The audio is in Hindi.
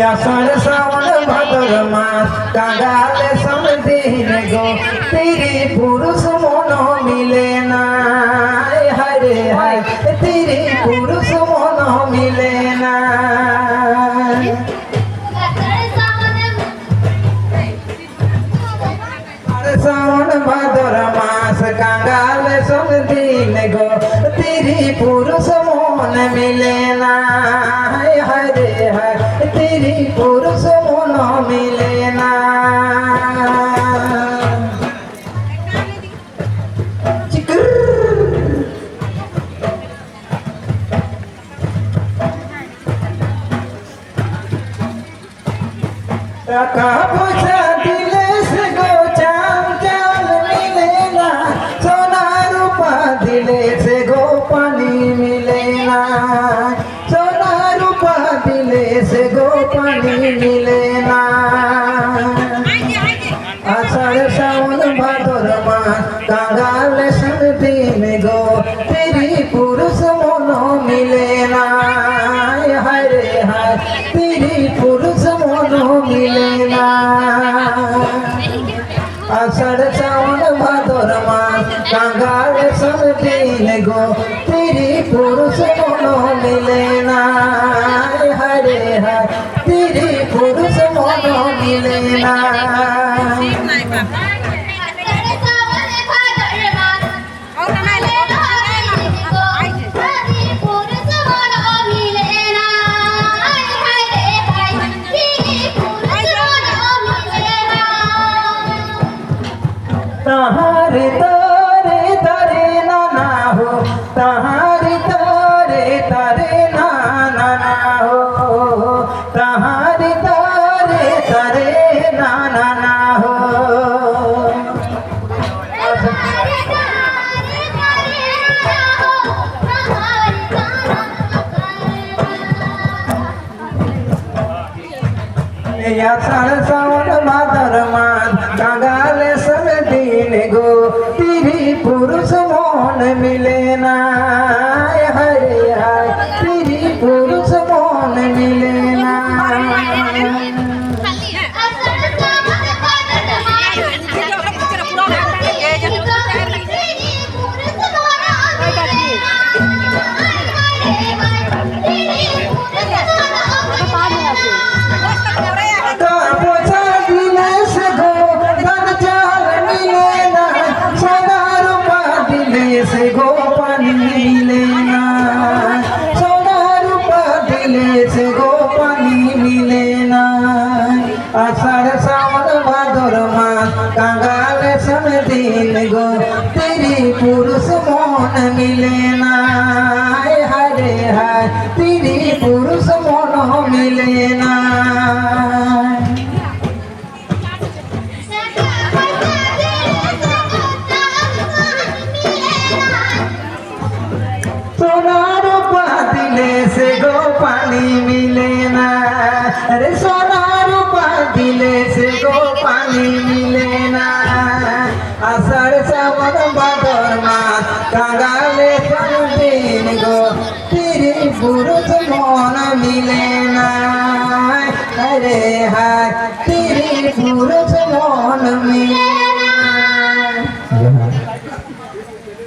आषाढ़ सावन भादर मास कांगाले समदीन गो तेरी पुरुष मन मिले ना हरे हाय तेरी पुरुष मन मिले ना सावन भादर मास कांगाले समदीन गो तेरी पुरुष मन मिले ना हरे हाय तेरी पुरुष मन मिले ना टाका पयसा दिले से गो चाल चाल मिले ना सोना रूपा दिले से गो पानी मिले ना सोना रूपा दिले से गो पानी मिले ना आषाढ़ सावन भादर मास कांगाले समदीन गो तेरी पुरुष मन मिले ना हरे हाय तेरी पुरुष मन मिले ना आषाढ़ सावन भादर मास कांगाले समदीन गो तेरी पुरुष मन मिले ना हरे हाय तेरी पुरुष मन मिले ना तहारे तारे तारे नाना हो तहारे तारे तारे नाना हो तहारे तारे तारे नाना हो आषाढ़ सावन भादर मास कांगाले समदीन गो तेरी पुरुष मन मिले ना हरे हाय तेरी पुरुष मन मिले ना से गो पानी मिले ना सोना रूपा दिले से गो पानी मिले ना आषाढ़ सावन भादर मास कांगाले समदीन गो तेरी पुरुष मन मिले ना हरे हाय तेरी पुरुष मन मिले ना सोना रूपा दिले से गो पानी मिले ना अरे सोना रूपा दिले से गो पानी मिले ना आषाढ़ सावन भादर मास कांगाले समदीन गो तेरी पुरुष मन मिले ना अरे हाय